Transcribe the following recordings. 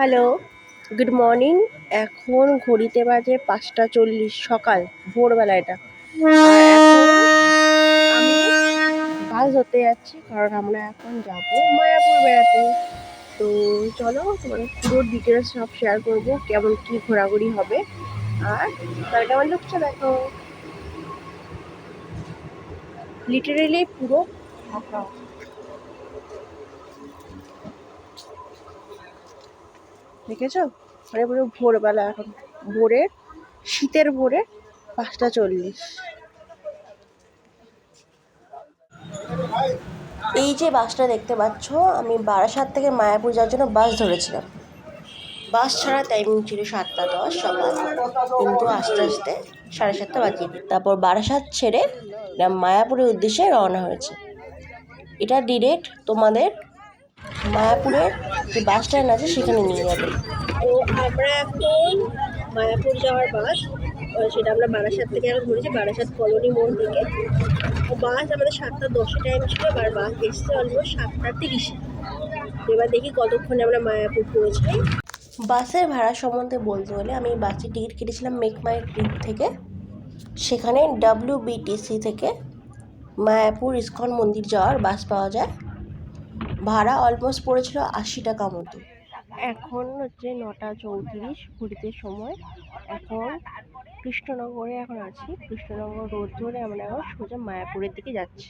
Hello, good morning. এখন ঘড়িতে বাজে 5:40 সকাল, ভোরবেলা এটা। আর এখন আমি বাস ধরতে যাচ্ছি, কারণ আমরা এখন যাব মায়াপুর বেড়াতে। তো চলো, তোমাদের পুরো ডিটেলস সব শেয়ার করবো, কেমন কি ঘোরাঘুরি হবে। আর তার কেমন লুকটা দেখো, লিটারেলি পুরো ফাঁকা। দেখেছো, মানে পুরো ভোরবেলা, এখন ভোরের শীতের ভোরে 5:40। এই যে বাসটা দেখতে পাচ্ছ, আমি বারাসাত থেকে মায়াপুর যাওয়ার জন্য বাস ধরেছিলাম। বাস ছাড়া টাইমিং ছিল 7:10 সকাল, কিন্তু আস্তে আস্তে 7:30 বাজিয়ে দিই। তারপর বারাসাত ছেড়ে মায়াপুরের উদ্দেশ্যে রওনা হয়েছে। এটা ডিরেক্ট তোমাদের মায়াপুরের যে বাস স্ট্যান্ড আছে সেখানে নিয়ে যাবে। তো আমরা এখন মায়াপুর যাওয়ার বাস, সেটা আমরা বারাসাত থেকে এখন ধরেছি, বারাসাত কলোনি মোড় থেকে। বাস আমাদের 7:10 টাইম ছিল, এবার বাস এসছে অলমোস্ট 7:30। এবার দেখি কতক্ষণে আমরা মায়াপুর পৌঁছাই। বাসের ভাড়া সম্বন্ধে বলতে হলে, আমি বাসের টিকিট কেটেছিলাম মেক মাই ট্রিপ থেকে। সেখানে WBTC থেকে মায়াপুর ইস্কন মন্দির যাওয়ার বাস পাওয়া যায়। ভাড়া অলমোস্ট পড়েছিল 80 টাকা মতো। এখন হচ্ছে 9:34 ঘড়িতে সময়। এখন কৃষ্ণনগরে আছি। কৃষ্ণনগর রোড ধরে আমরা এখন সোজা মায়াপুরের দিকে যাচ্ছি।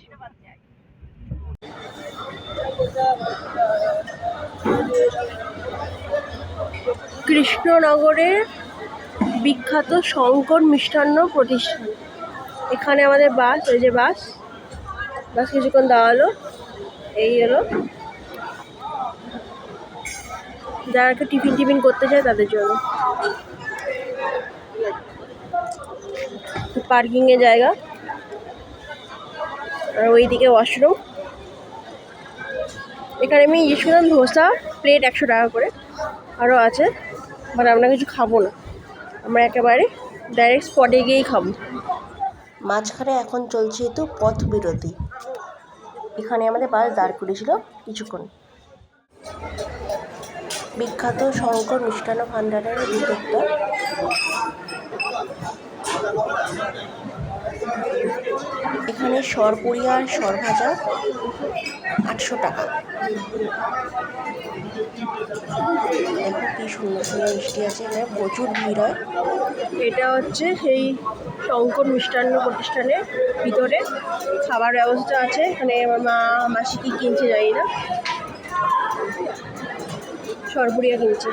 কৃষ্ণনগরের বিখ্যাত শঙ্কর মিষ্টান্ন প্রতিষ্ঠান। এখানে আমাদের বাস, ওই যে বাস কিছুক্ষণ দাঁড়ালো। এই হলো, যারা একটু টিফিন করতে চায় তাদের জন্য পার্কিংয়ের জায়গা। আর ওইদিকে ওয়াশরুম। এখানে আমি ইউজ করলাম ধোসা, প্লেট 100 টাকা করে। আরও আছে, বাট আমরা কিছু খাবো না, আমরা একেবারে ডাইরেক্ট স্পটে গিয়েই খাবো। মাঝখানে এখন চলছে তো পথ বিরতি, এখানে আমাদের বাস দাঁড় করেছিল কিছুক্ষণ। বিখ্যাত শঙ্কর মিষ্টান্ন ভাণ্ডারের ভিতরটা। এখানে সরপুরি আর সরভাজা 800 টাকা। দেখো কি সুন্দর সুন্দর মিষ্টি আছে, এখানে প্রচুর ভিড় হয়। এটা হচ্ছে সেই শঙ্কর মিষ্টান্ন প্রতিষ্ঠানের ভিতরে খাবার ব্যবস্থা আছে। এখানে আমার মাসি কি কিনছে জানি না, সরপুরিয়া কিনছে।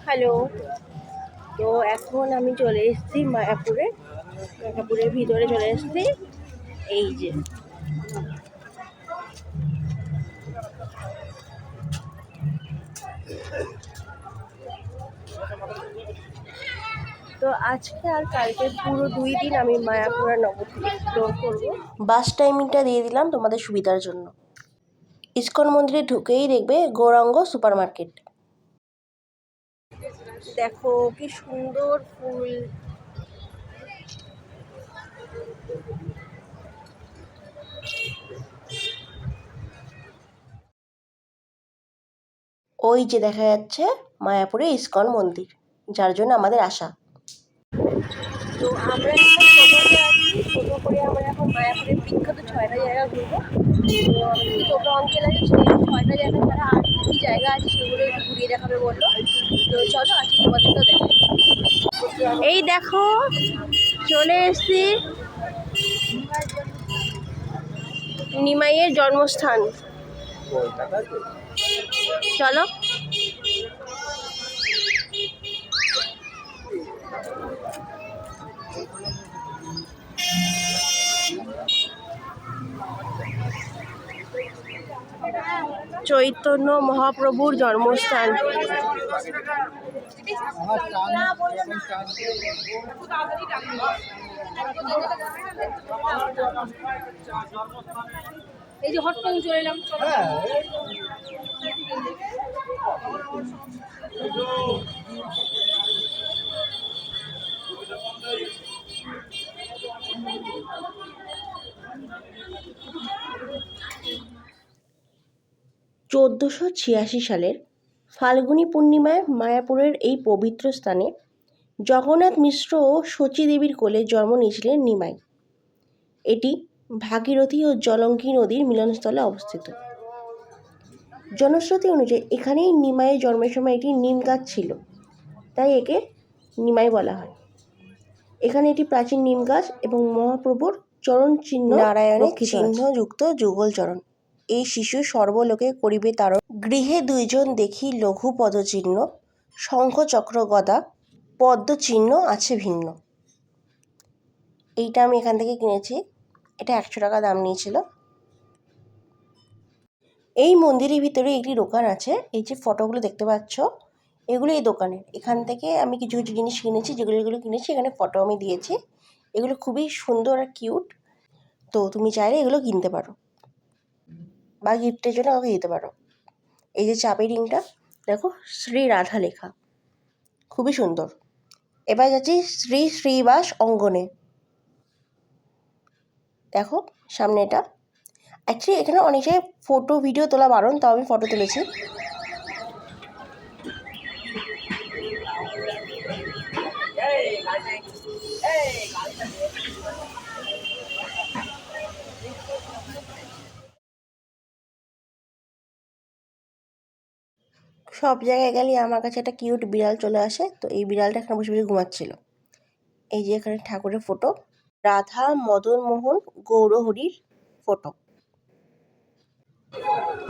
হ্যালো, তো এখন আমি চলে এসেছি মায়াপুরের ভিতরে চলে এসেছি। এই যে তো আজকে আর কালকে পুরো 2 দিন আমি মায়াপুর আর নবদ্বীপ এক্সপ্লোর করবো। বাস টাইমিংটা দিয়ে দিলাম তোমাদের সুবিধার জন্য। ইস্কন মন্দিরে ঢুকেই দেখবে গৌরাঙ্গ সুপার মার্কেট। দেখো কি সুন্দর ফুল। ওই যে দেখা যাচ্ছে মায়াপুরে ইস্কন মন্দির, যার জন্য আমাদের আশা। তো আমরা এখন টোটো করে আমরা এখন মায়াপুরের বিখ্যাত 6টা জায়গা ঘুরবো। তো আমাদের টোটো অঙ্কেল আছে, সেই 6টা জায়গা ছাড়া আর কী জায়গা আছে সেগুলো একটু ঘুরিয়ে দেখাবে বললো। তো চলো আজকে তোমাদেরকেও দেখো। এই দেখো চলে এসছি নিমাইয়ের জন্মস্থান। চলো। চৈতন্য মহাপ্রভুর জন্মস্থান। এই যে হটপং চলে এলাম। সালের ফাল্গুনী পূর্ণিমায় মায়াপুরের এই পবিত্র স্থানে জগন্নাথ মিশ্র ও শচী দেবীর কোলে জন্ম নিয়েছিলেন নিমাই। এটি ভাগীরথী ও জলঙ্গি নদীর মিলনস্থলে অবস্থিত। জনশ্রুতি অনুযায়ী এখানেই নিমাইয়ের জন্মের সময় একটি নিম গাছ ছিল, তাই একে নিমাই বলা হয়। এখানে একটি প্রাচীন নিম গাছ এবং মহাপ্রভুর চরণ চিহ্ন, নারায়ণের চিহ্নযুক্ত যুগল চরণ। এই শিশু সর্বলোকে করিবে তারণ, গৃহে দুইজন দেখি লঘু পদচিহ্ন, শঙ্খ চক্র গদা পদ্ম চিহ্ন আছে ভিন্ন। এইটা আমি এখান থেকে কিনেছি, এটা 100 টাকা দাম নিয়েছিল। এই মন্দিরের ভিতরে একটি দোকান আছে, এই যে ফটোগুলো দেখতে পাচ্ছ এগুলো এই দোকানের। এখান থেকে আমি কিছু কিছু জিনিস কিনেছি, যেগুলো কিনেছি এখানে ফটো আমি দিয়েছি। এগুলো খুবই সুন্দর আর কিউট, তো তুমি চাইলে এগুলো কিনতে পারো বা গিফটের জন্য আমাকে দিতে পারো। এই যে চাবি রিংটা দেখো, শ্রী রাধা লেখা, খুবই সুন্দর। এবার যাচ্ছি শ্রী শ্রীবাস অঙ্গনে। দেখো সামনে এটা, অ্যাকচুয়ালি এখানে অনেক জায়গায় ফটো ভিডিও তোলা বারণ, তাও আমি ফটো তুলেছি। সব জায়গায় গেলে আমার কাছে একটা কিউট বিড়াল চলে আসে, তো এই বিড়ালটা এখানে বসে বসে ঘুমাচ্ছিল। এই যে এখানে ঠাকুরের ফটো, রাধা মদন মোহন গৌরহরির ফটো।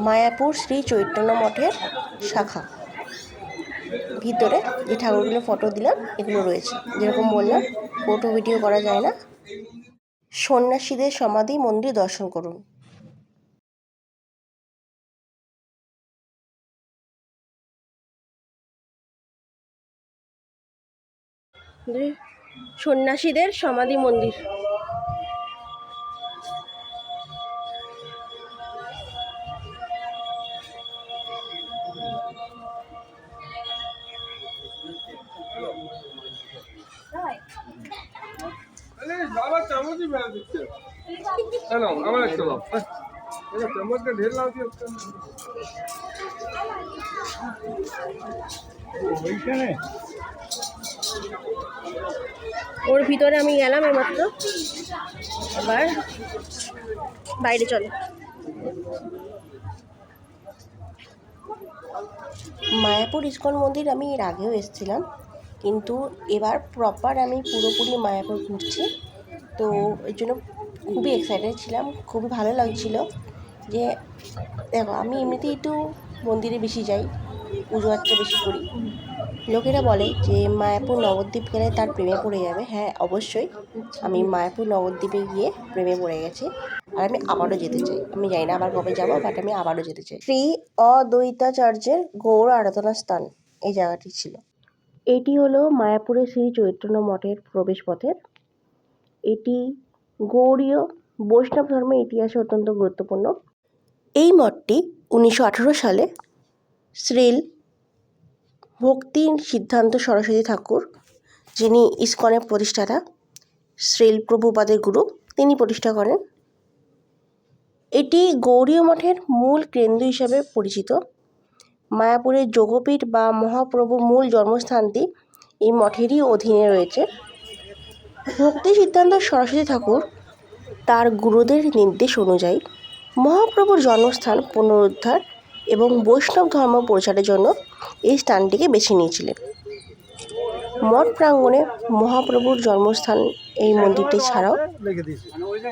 মায়াপুর শ্রী চৈতন্য মঠের শাখা, ভিতরে যে ঠাকুরগুলো ফটো দিলাম এগুলো রয়েছে। যেরকম বললাম ফটো ভিডিও করা যায় না। সন্ন্যাসীদের সমাধি মন্দির দর্শন করুন। সন্ন্যাসীদের সমাধি মন্দির। চামচ ही बेल दिखते हेलो আমার একটা দাও এটা চামচ का ढेर लाओ दियो ওইখানে ওর ভিতরে আমি গেলাম এইমাত্র, আবার বাইরে চলো। মায়াপুর ইস্কন মন্দির আমি এর আগেও এসেছিলাম, কিন্তু এবার প্রপার আমি পুরোপুরি মায়াপুর ঘুরছি, তো এর জন্য খুবই এক্সাইটেড ছিলাম, খুবই ভালো লাগছিল। যে দেখো আমি এমনিতেই একটু মন্দিরে বেশি যাই, পুজো আর্চা বেশি করি। লোকেরা বলে যে মায়াপুর নবদ্বীপ গেলে তার প্রেমে পড়ে যাবে। হ্যাঁ অবশ্যই, আমি মায়াপুর নবদ্বীপে গিয়ে প্রেমে পড়ে গেছি, আর আমি আবারও যেতে চাই। আমি জানি না আবার কবে যাবো, বাট আমি আবারও যেতে চাই। শ্রী অদ্বৈতাচার্যের গৌড় আরাধনা স্থান এই জায়গাটি ছিল। এটি হলো মায়াপুরের শ্রী চৈতন্য মঠের প্রবেশ পথের। এটি গৌড়ীয় বৈষ্ণব ধর্মের ইতিহাসে অত্যন্ত গুরুত্বপূর্ণ। এই মঠটি 1918 সালে শ্রীল ভক্তি সিদ্ধান্ত সরস্বতী ঠাকুর, যিনি ইস্কনের প্রতিষ্ঠাতা, শ্রীল প্রভুপাদের গুরু, তিনি প্রতিষ্ঠা করেন। এটি গৌড়ীয় মঠের মূল কেন্দ্র হিসাবে পরিচিত। মায়াপুরের যোগপীঠ বা মহাপ্রভুর মূল জন্মস্থানটি এই মঠেরই অধীনে রয়েছে। ভক্তি সিদ্ধান্ত সরস্বতী ঠাকুর তার গুরুদের নির্দেশ অনুযায়ী মহাপ্রভুর জন্মস্থান পুনরুদ্ধার এবং বৈষ্ণব ধর্ম প্রচারের জন্য এই স্থানটিকে বেছে নিয়েছিলেন। মঠ প্রাঙ্গণে মহাপ্রভুর জন্মস্থান এই মন্দিরটি ছাড়াও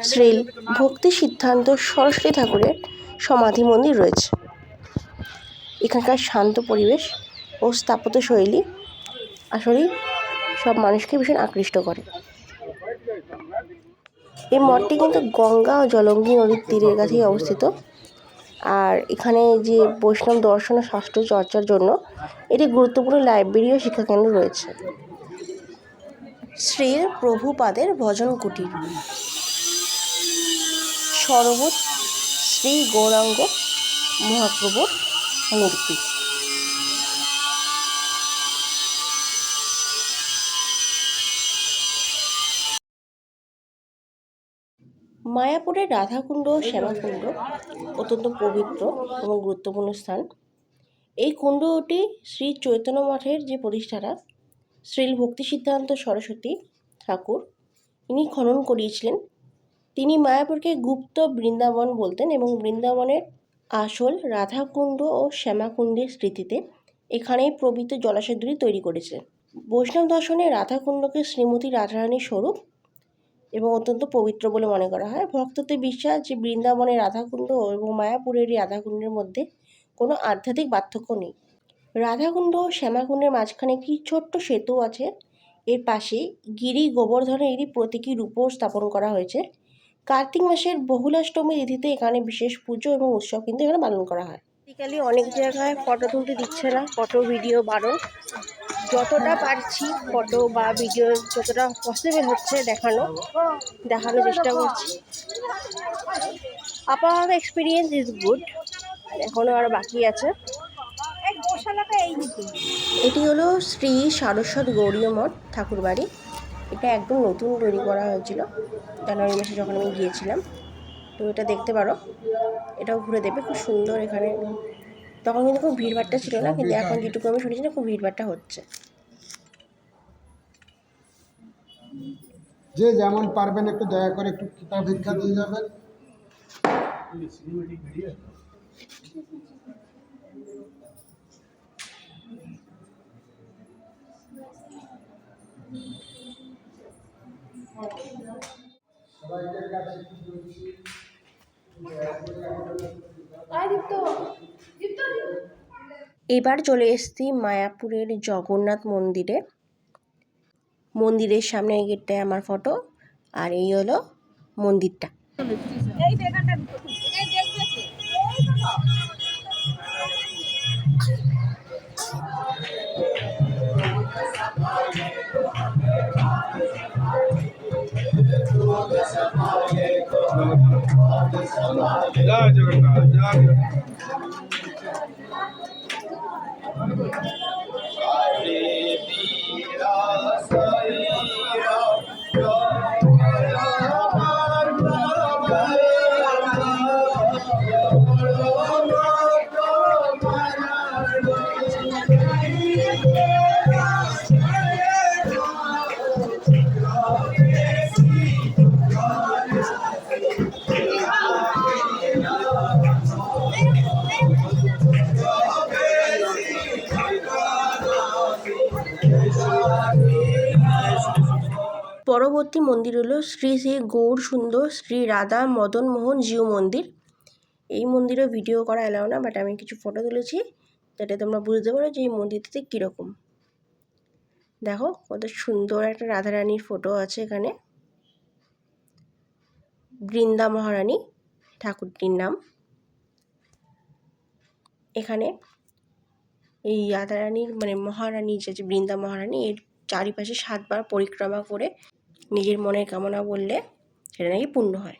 শ্রীল ভক্তি সিদ্ধান্ত সরস্বতী ঠাকুরের সমাধি মন্দির রয়েছে। এখানকার শান্ত পরিবেশ ও স্থাপত্য শৈলী আসলেই সব মানুষকে ভীষণ আকৃষ্ট করে। এই মঠটি কিন্তু গঙ্গা ও জলঙ্গি নদীর তীরের কাছেই অবস্থিত, আর এখানে যে বৈষ্ণব দর্শন ও শাস্ত্র চর্চার জন্য এটি গুরুত্বপূর্ণ লাইব্রেরি ও শিক্ষাকেন্দ্র রয়েছে। শ্রী প্রভুপাদের ভজন কুটির। সর্বত শ্রী গৌরাঙ্গ মহাপ্রভুর মূর্তি। মায়াপুরের রাধাকুণ্ড ও শ্যামাকুণ্ড অত্যন্ত পবিত্র এবং গুরুত্বপূর্ণ স্থান। এই কুণ্ডটি শ্রী চৈতন্য মঠের যে প্রতিষ্ঠাতা শ্রীল ভক্তি সিদ্ধান্ত সরস্বতী ঠাকুর ইনি খনন করিয়েছিলেন। তিনি মায়াপুরকে গুপ্ত বৃন্দাবন বলতেন এবং বৃন্দাবনের আসল রাধাকুণ্ড ও শ্যামাকুণ্ডের স্মৃতিতে এখানেই পবিত্র জলাশয় দুটি তৈরি করেছিলেন। বৈষ্ণব দর্শনে রাধাকুণ্ডকে শ্রীমতী রাধারানীর স্বরূপ এবং অত্যন্ত পবিত্র বলে মনে করা হয়। ভক্তদের বিশ্বাস যে বৃন্দাবনের রাধাকুণ্ড এবং মায়াপুরের এই রাধাকুণ্ডের মধ্যে কোনো আধ্যাত্মিক পার্থক্য নেই। রাধাকুণ্ড ও শ্যামাকুণ্ডের মাঝখানে একটি ছোট্ট সেতু আছে। এর পাশে গিরি গোবর্ধনের একটি প্রতীকী রূপও স্থাপন করা হয়েছে। কার্তিক মাসের বহুলাষ্টমী তিথিতে এখানে বিশেষ পুজো এবং উৎসব কিন্তু এখানে পালন করা হয়। আজকাল অনেক জায়গায় ফটো তুলতে দিচ্ছে না, ফটো ভিডিও বারণ। যতটা পারছি ফটো বা ভিডিও যতটা পসিবল হচ্ছে দেখানোর চেষ্টা করছি। আপাতত এক্সপিরিয়েন্স ইজ গুড, এখনও আরও বাকি আছে। এটি হলো শ্রী সারস্বত গৌরীয় মঠ ঠাকুর বাড়ি। এটা একদম নতুন তৈরি করা হয়েছিল জানুয়ারি মাসে যখন আমি গিয়েছিলাম। তো এটা দেখতে পারো, এটাও ঘুরে দেবে, খুব সুন্দর। এখানে তখন কিন্তু খুব ভিড়ভাট্টা ছিল না, কিন্তু এখন যেটুকু আমি শুনেছি না খুব ভিড়ভাট্টা হচ্ছে। যে যেমন পারবেন একটু দয়া করে একটু কিতাব ভিক্ষা দিয়ে যাবেন। এবার চলে এসেছি মায়াপুরের জগন্নাথ মন্দিরে। মন্দিরের সামনে এই গেটটায় আমার ফটো, আর এই হলো মন্দিরটা। জয় জগন্নাথ, জয় পরবর্তী মন্দির হলো শ্রী শ্রী গৌর সুন্দর শ্রী রাধা মদন মোহন জিউ মন্দির। এই মন্দিরেও ভিডিও করা এলাও না, বাট আমি কিছু ফটো তুলেছি যাতে তোমরা বুঝতে পারো যে এই মন্দিরটিতে কীরকম। দেখো কত সুন্দর একটা রাধারানীর ফটো আছে এখানে। বৃন্দা মহারানী ঠাকুরটির নাম। এখানে এই রাধারানীর মহারানী যে বৃন্দা মহারানী, এর চারিপাশে 7 বার পরিক্রমা করে নিজের মনের কামনা বললে সেটা নাকি পূর্ণ হয়।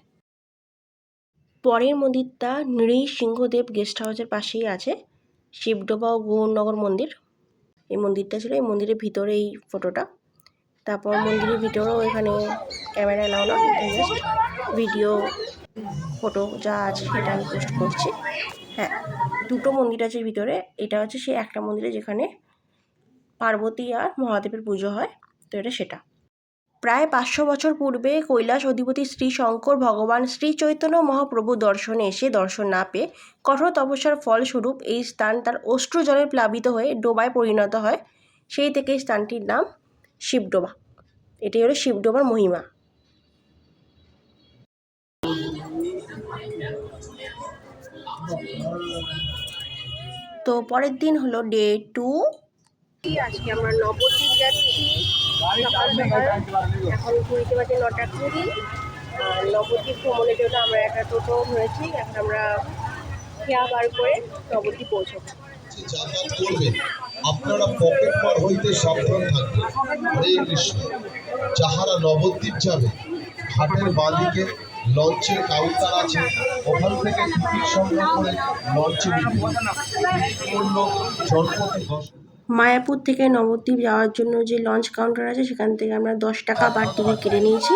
পরের মন্দিরটা নৃসিংহদেব গেস্ট হাউসের পাশেই আছে, শিবডোবা ও গৌরনগর মন্দির। এই মন্দিরটা ছিল এই মন্দিরের ভিতরে এই ফটোটা। তারপর মন্দিরের ভিতরেও এখানে ক্যামেরা এলাও না, জাস্ট ভিডিও ফটো যা আছে সেটা আমি পোস্ট করছি। হ্যাঁ, 2টো মন্দির আছে ভিতরে। এটা হচ্ছে সেই একটা মন্দিরে যেখানে পার্বতী আর মহাদেবের পুজো হয়, তো এটা সেটা। প্রায় 500 বছর পূর্বে কৈলাস অধিপতি শ্রী শঙ্কর ভগবান শ্রী চৈতন্য মহাপ্রভু দর্শনে এসে দর্শন না পেয়ে কঠোর তপস্যার ফলস্বরূপ এই স্থান তার অশ্রু জলে প্লাবিত হয়ে ডোবায় পরিণত হয়। সেই থেকে এই স্থানটির নাম শিবডোবা। এটাই হলো শিবডোবার মহিমা। তো পরের দিন হলো ডে 2। আজকে আমরা নবদ্বীপ যাচ্ছি সকাল সকাল, এখন ঘুরতে বাজে 9টা 20। নবদ্বীপ ভ্রমণের জন্য আমরা একটা টোটো ধরেছি। এখন আমরা খেয়া বার করে নবদ্বীপ পৌঁছবো। আপনারা পকেট মার হইতে সাবধান থাকবেন। হরে কৃষ্ণ। যাহারা নবদ্বীপ যাবে ঘাটের বাঁদিকে লঞ্চের কাউন্টার আছে, ওখান থেকে টিকিট সংগ্রহ করে লঞ্চে জনপথে 10 মায়াপুর থেকে নবদ্বীপ যাওয়ার জন্য যে লঞ্চ কাউন্টার আছে সেখান থেকে আমরা 10 টাকা পার টিকিট কেটে নিয়েছি।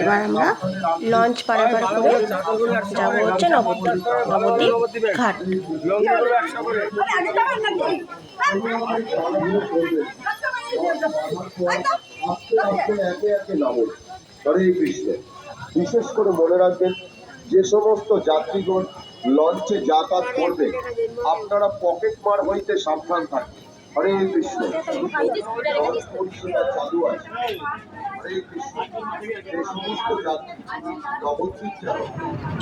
এবার আমরা লঞ্চ পারাপার করে যাব হচ্ছে নবদ্বীপ ঘাট। আস্তে আস্তে একে একে নামুন। হরে কৃষ্ণ। বিশেষ করে মনে রাখবেন, যে সমস্ত যাত্রীগণ লঞ্চে যাতায়াত করবেন আপনারা পকেট মার হইতে সাবধান থাকবেন। হরে কৃষ্ণ। লঞ্চ পরিষেবা চালু আছে। হরে কৃষ্ণ। যে সমস্ত যাত্রী নবদ্বীপ যাবেন।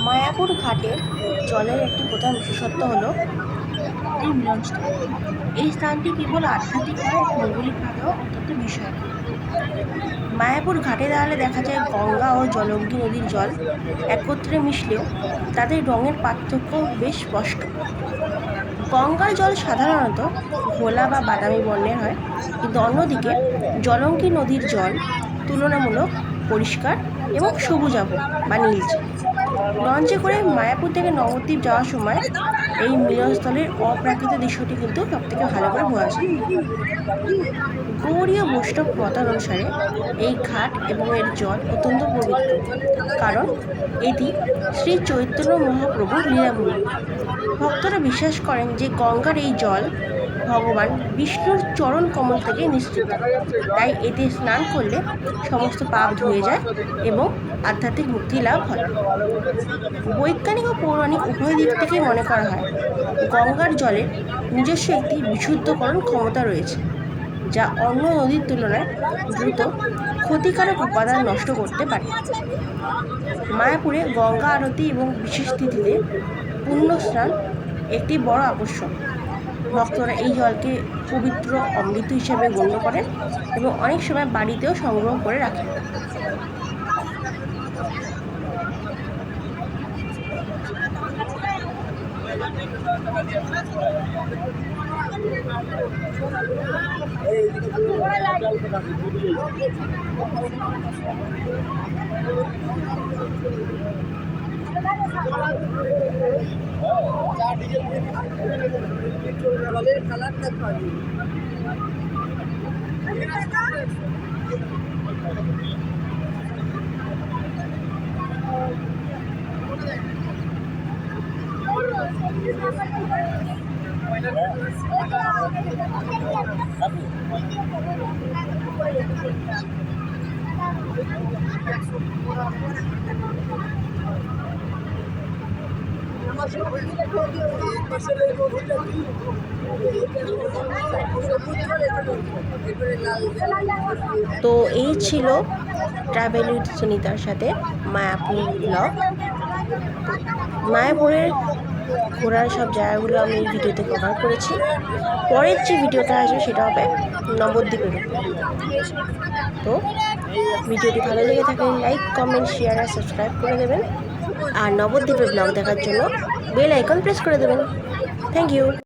মায়াপুর ঘাটের জলের একটি প্রধান বিশেষত্ব হলো এই মিলনস্থল। এই স্থানটি কেবল আধ্যাত্মিক নয়, ভৌগোলিকভাবেও অত্যন্ত বিষয়। মায়াপুর ঘাটে দাঁড়ালে দেখা যায় গঙ্গা ও জলঙ্গি নদীর জল একত্রে মিশলেও তাদের রঙের পার্থক্য বেশ স্পষ্ট। গঙ্গার জল সাধারণত ঘোলা বা বাদামি বর্ণের হয়, কিন্তু অন্যদিকে জলঙ্গি নদীর জল তুলনামূলক পরিষ্কার এবং সবুজাভ বা নীলচে। লঞ্চে করে মায়াপুর থেকে নবদ্বীপ যাওয়ার সময় এই মিলনস্থলের অপ্রাকৃত দৃশ্যটি কিন্তু সবথেকে ভালো করে বোঝা যায়। গৌড়ীয় বৈষ্ণব মত অনুসারে এই ঘাট এবং এর জল অত্যন্ত পবিত্র, কারণ এটি শ্রী চৈতন্য মহাপ্রভুর লীলাভূমি। ভক্তরা বিশ্বাস করেন যে গঙ্গার এই জল ভগবান বিষ্ণুর চরণ কমল থেকে নিঃসৃত, তাই এতে স্নান করলে সমস্ত পাপ ধুয়ে যায় এবং আধ্যাত্মিক মুক্তি লাভ হয়। বৈজ্ঞানিক ও পৌরাণিক উভয় দিক থেকে মনে করা হয় গঙ্গার জলের নিজস্ব একটি বিশুদ্ধকরণ ক্ষমতা রয়েছে, যা অন্য নদীর তুলনায় দ্রুত ক্ষতিকারক উপাদান নষ্ট করতে পারে। মায়াপুরে গঙ্গা আরতি এবং বিশেষ তিথিতে পুণ্য স্নান একটি বড় আকর্ষণ। ভক্তরা এই জলকে পবিত্র অমৃত হিসেবে গণ্য করেন এবং অনেক সময় বাড়িতেও সংগ্রহ করে রাখেন। তো এই ছিল ট্রাভেল উইথ সুনিতার সাথে মায়াপুর ব্লগ। মায়াপুরের ঘোরার সব জায়গাগুলো আমি এই ভিডিওতে কভার করেছি। পরের যে ভিডিওটা আসবে সেটা হবে নবদ্বীপের। তো ভিডিওটি ভালো লেগে থাকলে লাইক, কমেন্ট, শেয়ার আর সাবস্ক্রাইব করে দেবেন। আর নবদ্বীপের ব্লগ দেখার জন্য বেল আইকন প্রেস করে দেবেন। Thank you.